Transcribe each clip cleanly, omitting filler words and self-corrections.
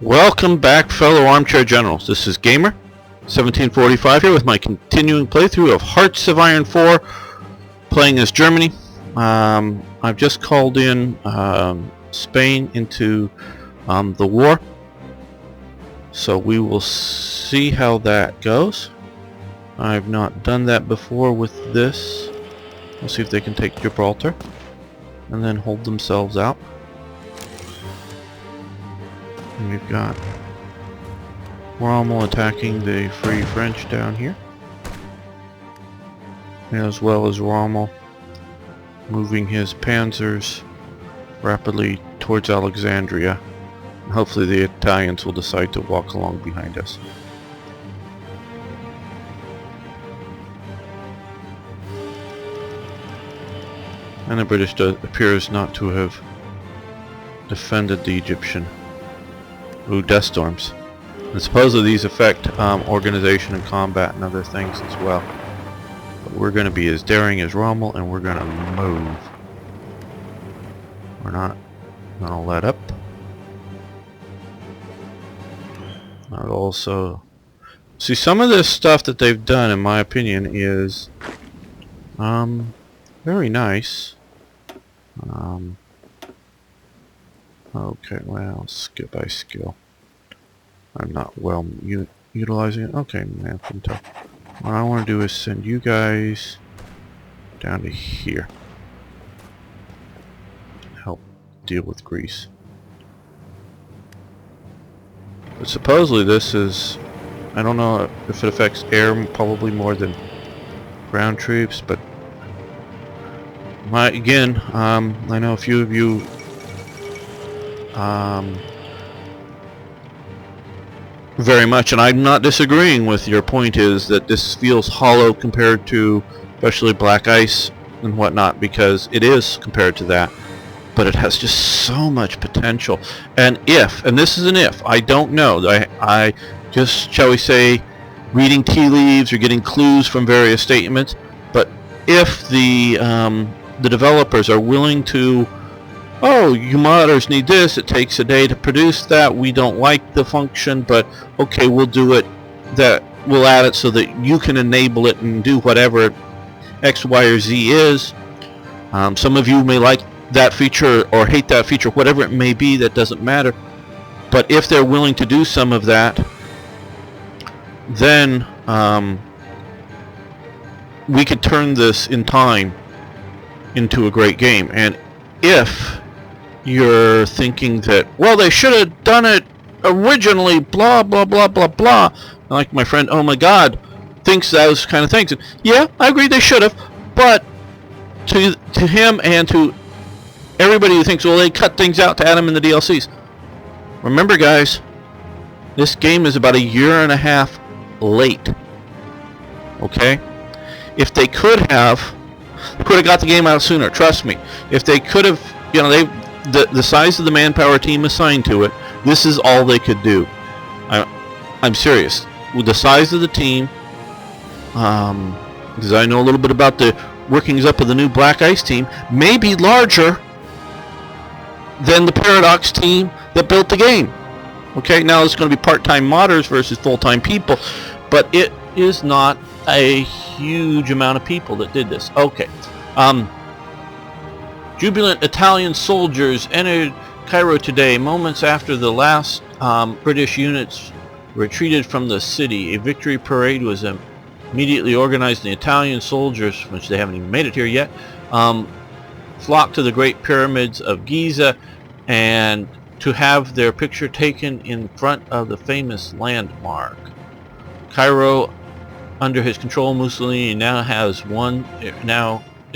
Welcome back, fellow armchair generals. This is Gamer 1745 here with my continuing playthrough of Hearts of Iron 4, playing as Germany. I've just called in Spain into the war, so we will see how that goes. I've not done that before with this. We'll see if they can take Gibraltar and then hold themselves out. And we've got Rommel attacking the Free French down here, as well as Rommel moving his panzers rapidly towards Alexandria. And hopefully the Italians will decide to walk along behind us. And the British appears not to have defended the Egyptian. Ooh, death storms. And supposedly these affect organization and combat and other things as well. But we're going to be as daring as Rommel, and we're going to move. We're not going to let up. I'll also see some of this stuff that they've done, in my opinion, is very nice. Okay, well, skill by skill. I'm not well utilizing it. Okay, man, from top. What I want to do is send you guys down to here. Help deal with Greece. But supposedly this is, I don't know if it affects air probably more than ground troops, but again, I know a few of you very much, and I'm not disagreeing with your point, is that this feels hollow compared to especially Black Ice and whatnot, because it is compared to that, but it has just so much potential. And this is an if, I don't know, I just, shall we say, reading tea leaves or getting clues from various statements, but if the developers are willing to, oh, you modders need this, it takes a day to produce that, we don't like the function, but okay, we'll do it, we'll add it so that you can enable it and do whatever X, Y, or Z is. Some of you may like that feature or hate that feature, whatever it may be, that doesn't matter. But if they're willing to do some of that, then we could turn this in time into a great game. And if you're thinking that, well, they should have done it originally, blah blah blah blah blah, like my friend oh my god thinks those kind of things, yeah, I agree they should have, but to him and to everybody who thinks, well, they cut things out to add them in the DLCs, remember guys, this game is about a year and a half late. Okay, if they could have got the game out sooner, trust me. If they could have, you know, the size of the manpower team assigned to it, this is all they could do. I'm serious. With the size of the team, because I know a little bit about the workings up of the new Black Ice team, may be larger than the Paradox team that built the game. Okay, now it's going to be part-time modders versus full-time people, but it is not a huge amount of people that did this. Okay. Jubilant Italian soldiers entered Cairo today, moments after the last British units retreated from the city. A victory parade was immediately organized, and the Italian soldiers, which they haven't even made it here yet, flocked to the Great Pyramids of Giza and to have their picture taken in front of the famous landmark. Cairo, under his control, Mussolini is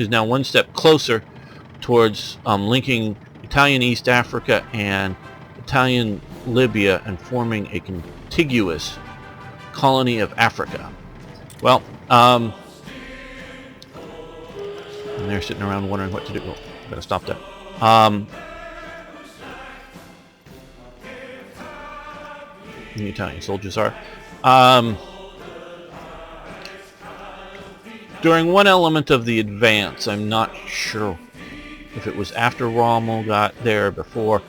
now one step closer towards linking Italian East Africa and Italian Libya and forming a contiguous colony of Africa. Well, and they're sitting around wondering what to do. Oh, gotta stop that. The Italian soldiers are. During one element of the advance, I'm not sure if it was after Rommel got there, before,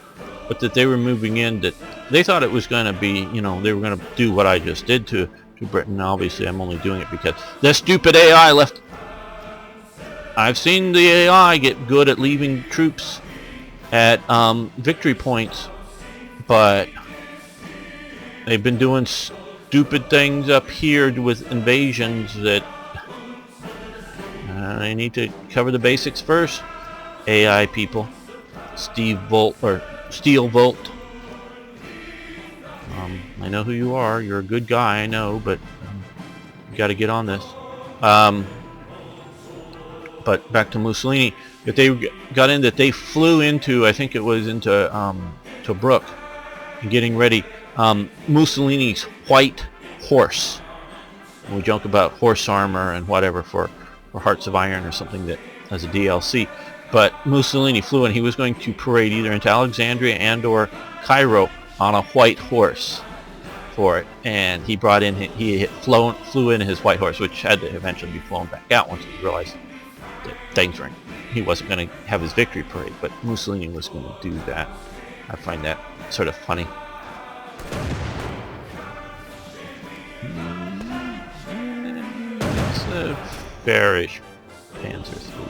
but that they were moving in, that they thought it was going to be, you know, they were going to do what I just did to Britain. Obviously, I'm only doing it because the stupid AI left. I've seen the AI get good at leaving troops at victory points, but they've been doing stupid things up here with invasions that I need to cover the basics first. AI people, Steel Volt. I know who you are. You're a good guy, I know, but you got to get on this. But back to Mussolini. If they got in, that they flew into, I think it was into Tobruk, and getting ready. Mussolini's white horse. We joke about horse armor and whatever for Hearts of Iron or something that as a DLC. But Mussolini flew, and he was going to parade either into Alexandria and or Cairo on a white horse for it. And he brought in, flew in his white horse, which had to eventually be flown back out once he realized that things were, he wasn't going to have his victory parade. But Mussolini was going to do that. I find that sort of funny. It's a fairish Panzer III.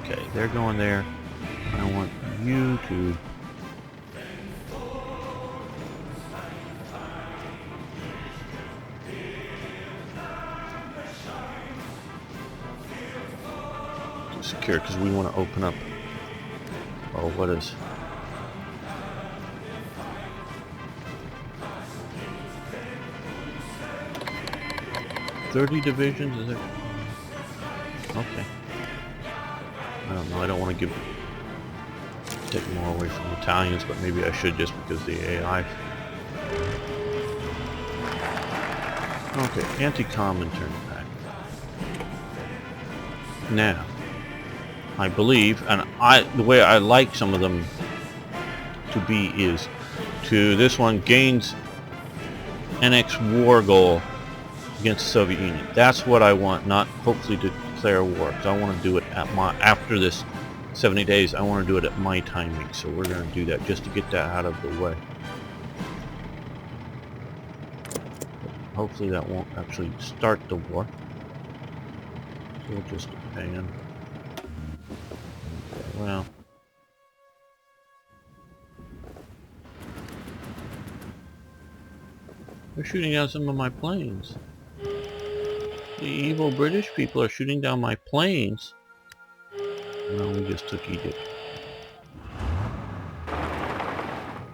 Okay, they're going there. I want you to secure, because we want to open up. Oh, what is 30 divisions? Is it? Okay. I don't know. I don't want to take more away from the Italians, but maybe I should, just because the AI. Okay, anti-comm internal pack. Now, I believe, and the way I like some of them to be is to this one gains NX war goal against the Soviet Union. That's what I want, not hopefully to declare war, because I want to do it at after this 70 days. I want to do it at my timing, so we're going to do that just to get that out of the way. Hopefully that won't actually start the war. So we'll just hang on. Okay, well. They're shooting down some of my planes. The evil British people are shooting down my planes. No, we just took Egypt.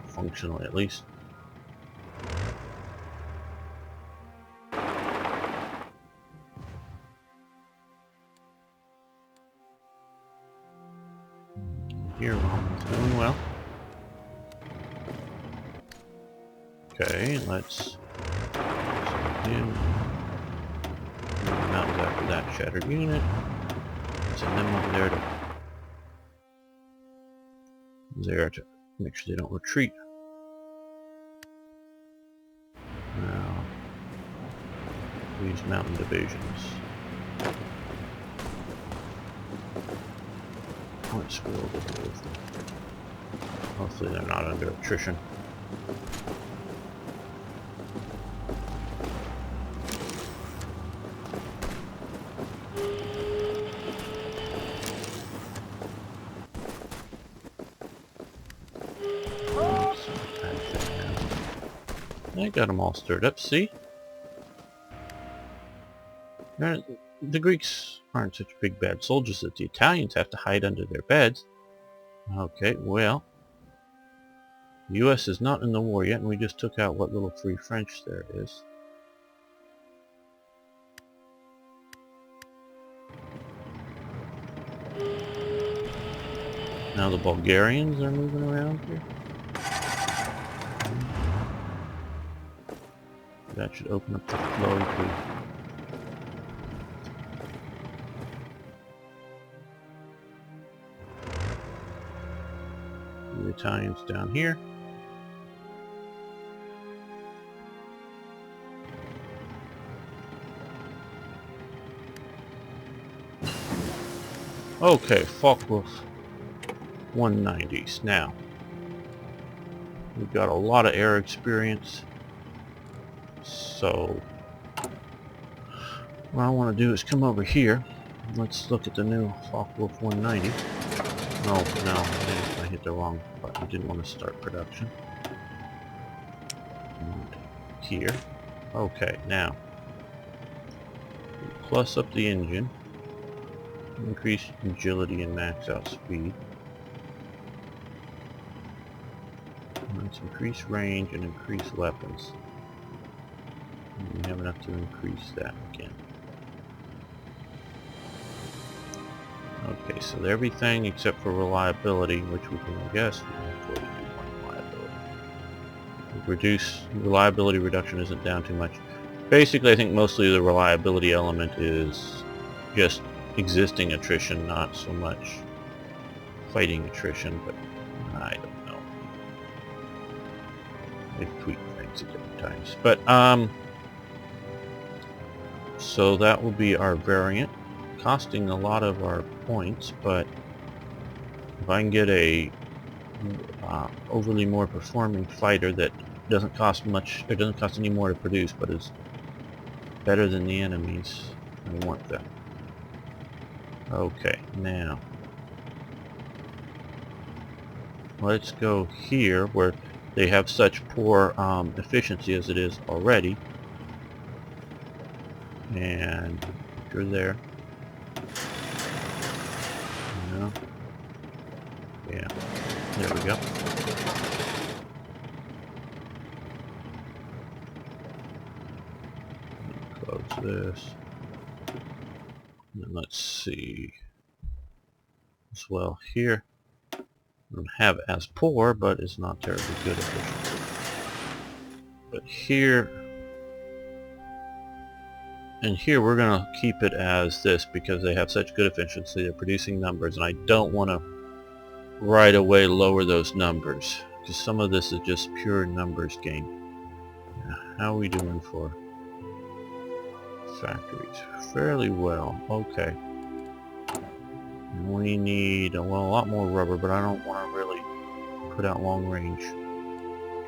Functionally, at least. Here, Roman's doing well. Okay, let's him. Mountains after that shattered unit. Send them over there to make sure they don't retreat. Now, these mountain divisions. Let's go over with them. Hopefully they're not under attrition. I got them all stirred up, see? The Greeks aren't such big bad soldiers that the Italians have to hide under their beds. Okay, well, the US is not in the war yet, and we just took out what little Free French there is. Now the Bulgarians are moving around here. That should open up the flow to the Italians down here. Okay, Focke-Wulf. 190s. Now, we've got a lot of air experience, so what I want to do is come over here. Let's look at the new Focke-Wulf 190. Oh, no, I hit the wrong button. I didn't want to start production. And here. Okay, now, plus up the engine, increase agility and max out speed. Let's increase range and increase weapons. And we have enough to increase that again. Okay, so everything except for reliability, which we can guess we can afford to do more reliability. Reliability reduction isn't down too much. Basically, I think mostly the reliability element is just existing attrition, not so much fighting attrition, but I don't know. They've tweaked things at different times. But, so that will be our variant, costing a lot of our points, but if I can get a overly more performing fighter that doesn't cost much, it doesn't cost any more to produce, but is better than the enemies, I want that. Okay, now let's go here where they have such poor efficiency as it is already, and you're there. No. Yeah, there we go. Close this. And then let's see. As well here. I don't have it as poor, but it's not terribly good efficiency. But here and here we're going to keep it as this because they have such good efficiency. They're producing numbers, and I don't want to right away lower those numbers because some of this is just pure numbers game. How are we doing for factories? Fairly well. Okay. And we need a lot more rubber, but I don't want to really put out long range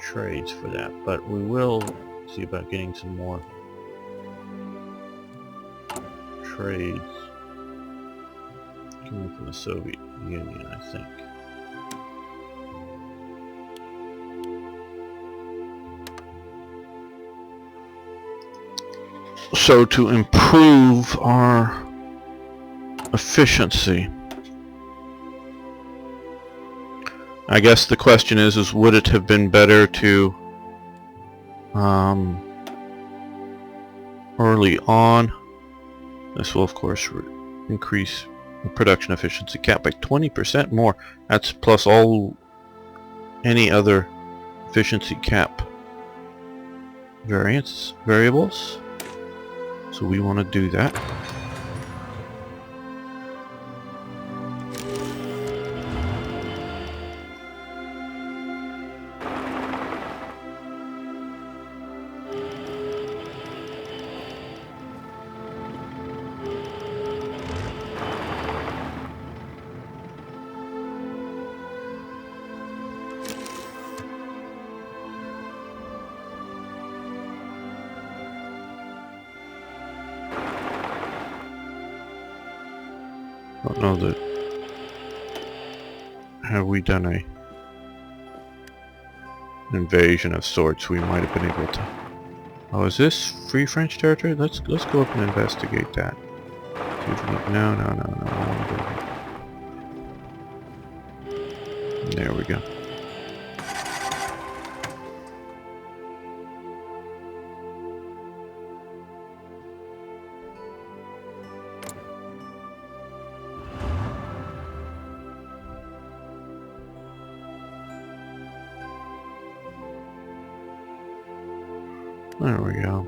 trades for that. But we will see about getting some more trades coming from the Soviet Union, I think. So to improve our efficiency, I guess the question is would it have been better to early on? This will of course increase the production efficiency cap by 20% more. That's plus all any other efficiency cap variables. So we want to do that. I don't know that. Have we done an invasion of sorts? We might have been able to. Oh, is this free French territory? Let's go up and investigate that. See if we, no. I want to go. There we go. There we go.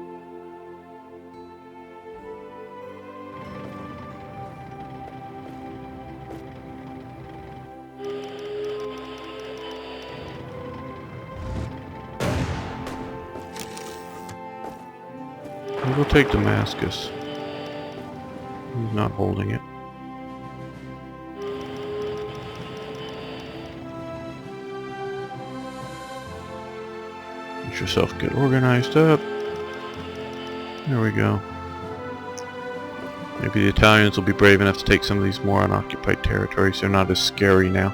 We'll take Damascus. He's not holding it. Let yourself get organized up. There we go. Maybe the Italians will be brave enough to take some of these more unoccupied territories. They're not as scary now.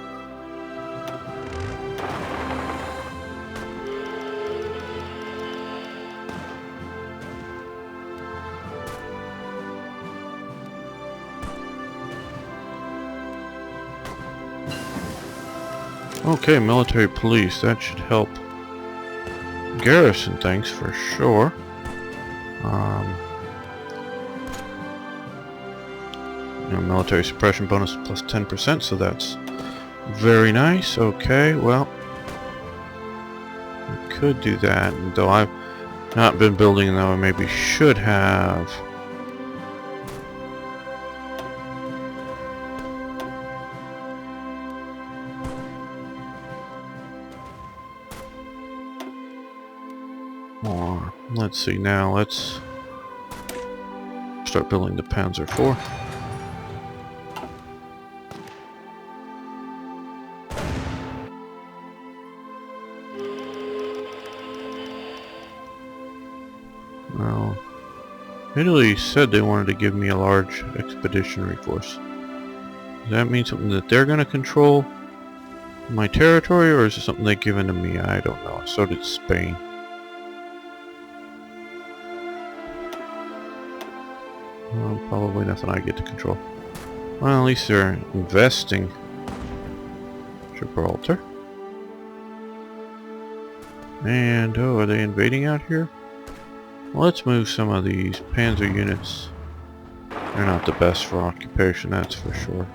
Okay, military police. That should help garrison things for sure. Military suppression bonus plus 10%, so that's very nice. Okay, well, we could do that, though I've not been building, though I maybe should have. Or, let's see now, let's start building the Panzer IV. Well, Italy said they wanted to give me a large expeditionary force. Does that mean something that they're going to control my territory, or is it something they've given to me? I don't know. So did Spain. Well, probably nothing I get to control. Well, at least they're investing. Gibraltar. And, oh, are they invading out here? Well, let's move some of these panzer units. They're not the best for occupation, that's for sure.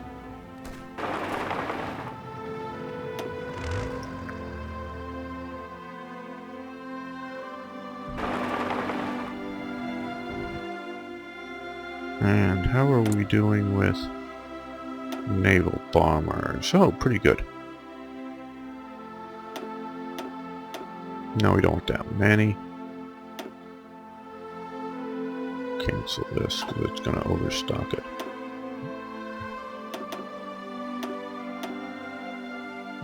And how are we doing with naval bombers? Oh, pretty good. No, we don't want that many. Cancel this because it's going to overstock it.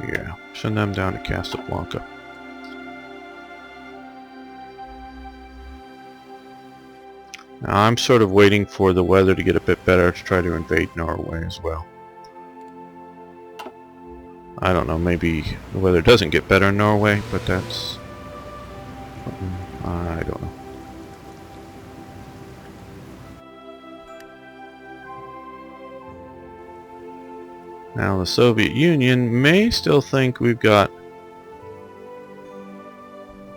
Yeah, send them down to Casablanca. Now I'm sort of waiting for the weather to get a bit better to try to invade Norway as well. I don't know, maybe the weather doesn't get better in Norway, but that's... I don't know. Now the Soviet Union may still think we've got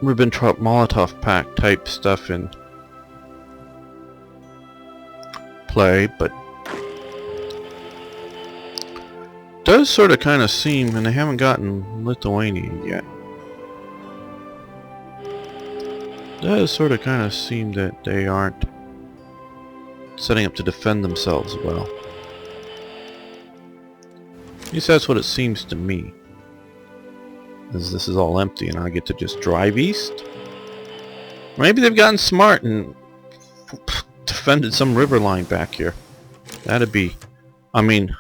Ribbentrop-Molotov Pact type stuff in play, but does sort of kind of seem, and they haven't gotten Lithuania yet, does sort of kind of seem that they aren't setting up to defend themselves well. At least that's what it seems to me. As this is all empty and I get to just drive east. Maybe they've gotten smart and defended some river line back here. That'd be... I mean,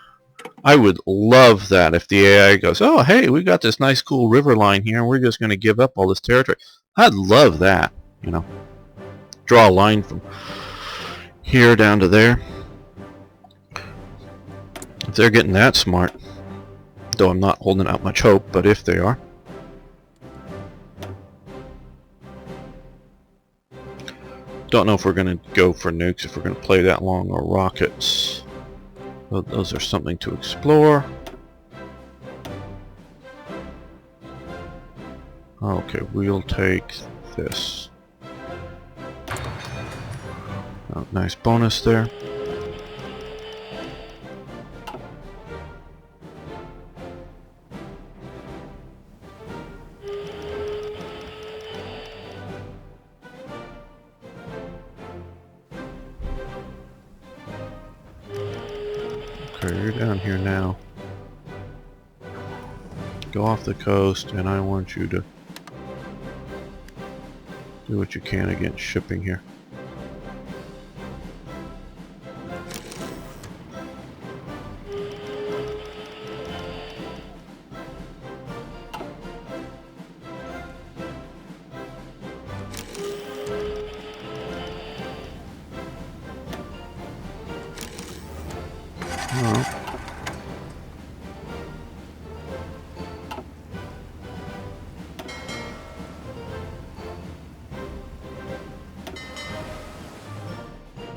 I would love that if the AI goes, oh hey, we got this nice cool river line here and we're just going to give up all this territory. I'd love that, you know. Draw a line from here down to there. If they're getting that smart. Though I'm not holding out much hope, but if they are. Don't know if we're going to go for nukes, if we're going to play that long, or rockets. Well, those are something to explore. Okay, we'll take this. Oh, nice bonus there. Okay, you're down here now. Go off the coast, and I want you to do what you can against shipping here.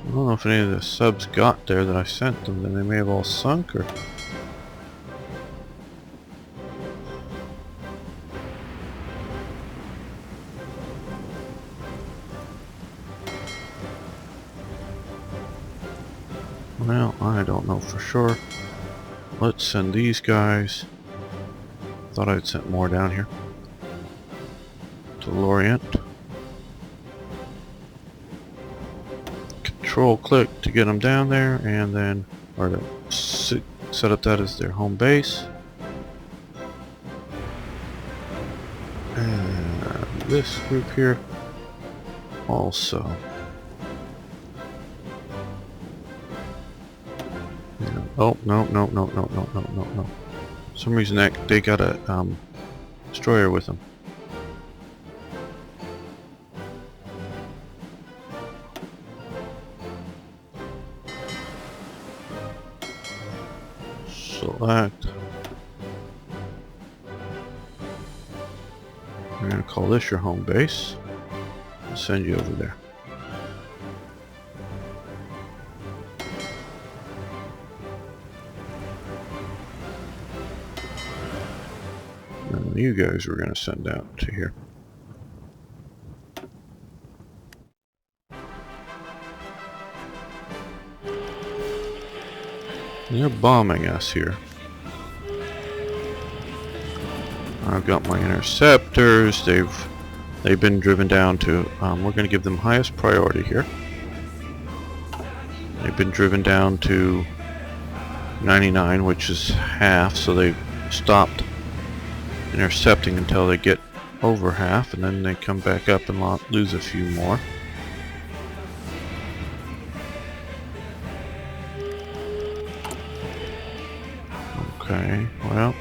I don't know if any of the subs got there that I sent them, then they may have all sunk, or... Well, I don't know for sure. Let's send these guys. Thought I'd sent more down here. To Lorient. Control click to get them down there, and then, or to set up that as their home base. And this group here also. Oh, no. For some reason they got a destroyer with them. Select. I'm going to call this your home base. I'll send you over there. And you guys we're going to send out to here. They're bombing us here. I've got my interceptors. They've been driven down to. We're going to give them highest priority here. They've been driven down to 99, which is half. So they've stopped intercepting until they get over half, and then they come back up and lose a few more. Okay, well,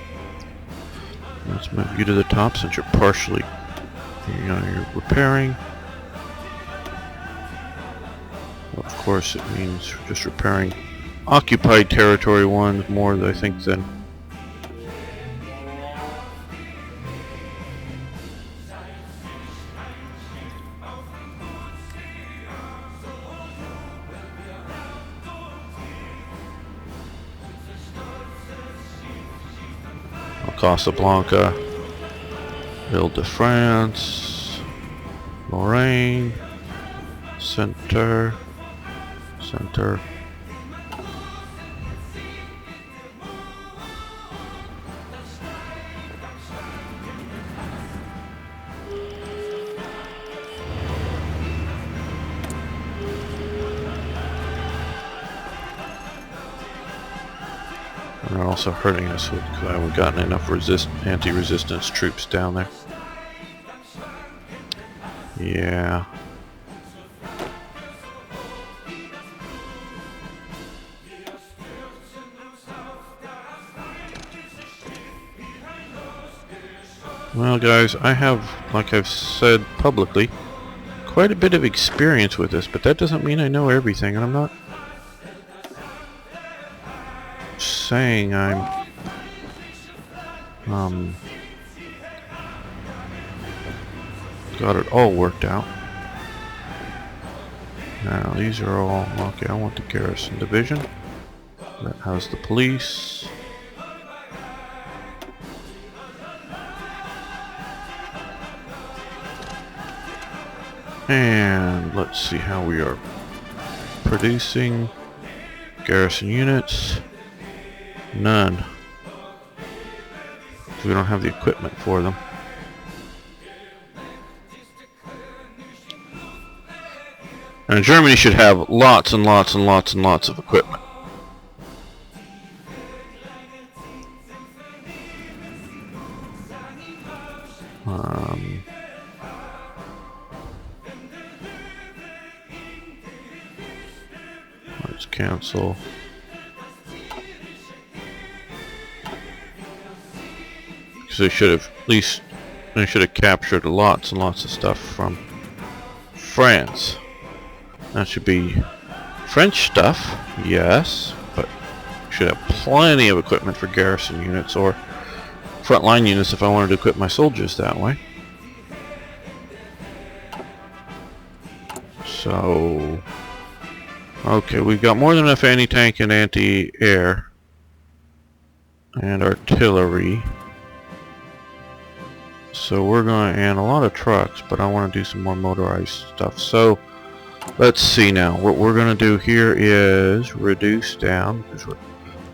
let's move you to the top since you're partially, you're repairing. Of course, it means just repairing occupied territory ones more, I think, than Casablanca, Ile-de-France, Lorraine, Center. They're also hurting us because I haven't gotten enough anti-resistance troops down there. Yeah. Well, guys, I have, like I've said publicly, quite a bit of experience with this, but that doesn't mean I know everything, and I'm not saying I'm got it all worked out. Now these are all okay. I want the garrison division that has the police. And let's see how we are producing garrison units. None. We don't have the equipment for them. And Germany should have lots and lots and lots and lots of equipment. Let's cancel. They should have captured lots and lots of stuff from France. That should be French stuff, yes, but should have plenty of equipment for garrison units or frontline units if I wanted to equip my soldiers that way. So Okay, we've got more than enough anti-tank and anti-air. And artillery. So we're going to, and a lot of trucks, but I want to do some more motorized stuff. So let's see now. What we're going to do here is reduce down, because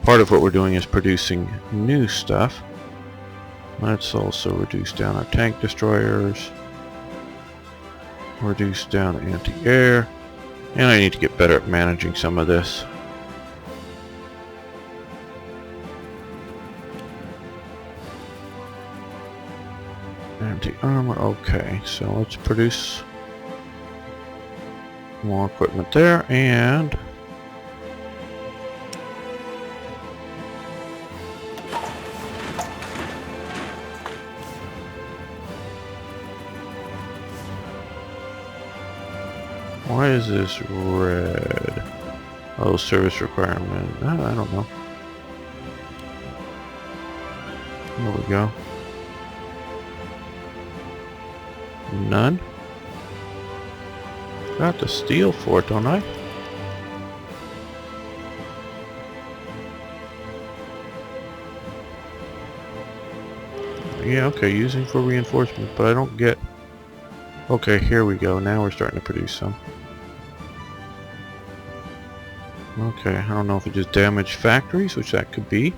part of what we're doing is producing new stuff. Let's also reduce down our tank destroyers. Reduce down anti-air. And I need to get better at managing some of this. Anti-armor, okay, so let's produce more equipment there, and why is this red? Oh, service requirement. I don't know. There we go. None. Got the steel for it, don't I? Yeah, okay, using for reinforcement, but I don't get... Okay, here we go. Now we're starting to produce some. Okay, I don't know if it just damaged factories, which that could be.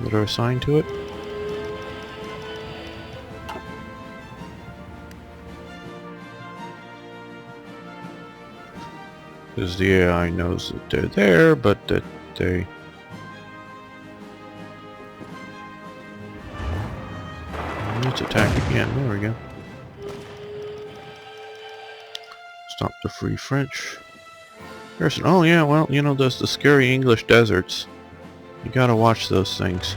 That are assigned to it. Because the AI knows that they're there, but that they... Let's attack again. There we go. Stop the free French. There's oh yeah, well, you know, there's the scary English deserts. You gotta watch those things.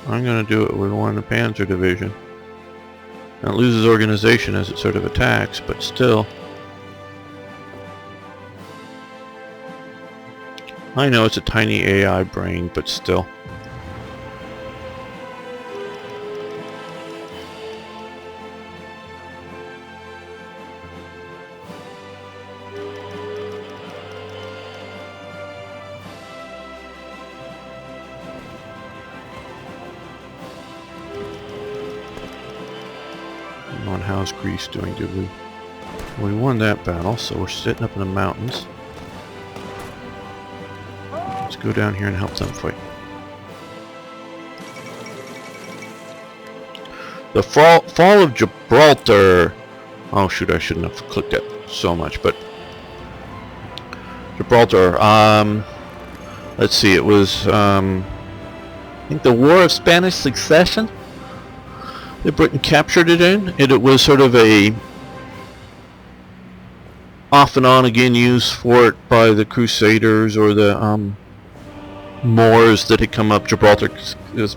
I'm gonna do it with one of the Panzer Division. Now it loses organization as it sort of attacks, but still. I know it's a tiny AI brain, but still. On how's Greece doing? Did we won that battle, so we're sitting up in the mountains. Let's go down here and help them fight. The fall of Gibraltar. Oh shoot, I shouldn't have clicked that so much, but Gibraltar. Let's see, it was I think the War of Spanish Succession that Britain captured it in. It was sort of a off and on again use fort by the Crusaders or the Moors that had come up. Gibraltar is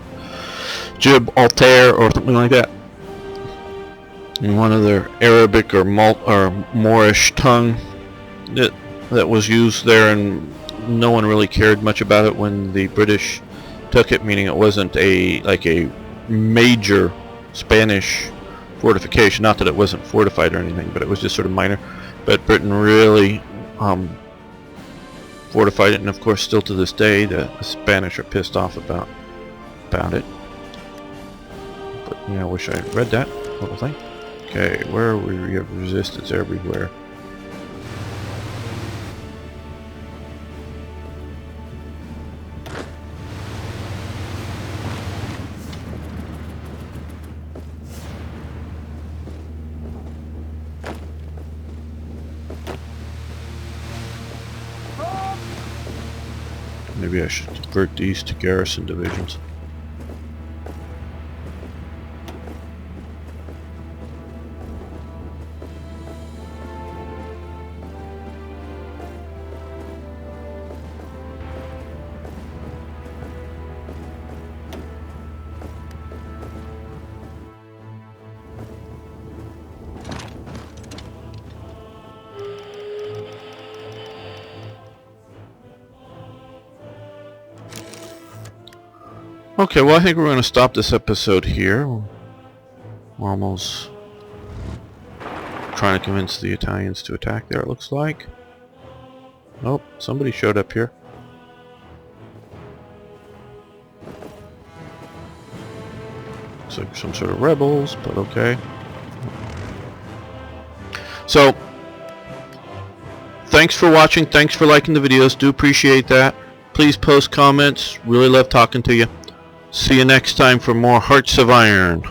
Gibraltar or something like that. In one of their Arabic or Moorish tongue that was used there, and no one really cared much about it when the British took it, meaning it wasn't like a major Spanish fortification. Not that it wasn't fortified or anything, but it was just sort of minor. But Britain really fortified it, and of course still to this day the Spanish are pissed off about it. But yeah, I wish I had read that little thing. Okay, where are we? We have resistance everywhere. Maybe I should convert these to garrison divisions. Okay, well I think we're going to stop this episode here. We're almost trying to convince the Italians to attack there, it looks like. Oh, somebody showed up here. Looks like some sort of rebels, but okay. So, thanks for watching, thanks for liking the videos, do appreciate that. Please post comments, really love talking to you. See you next time for more Hearts of Iron.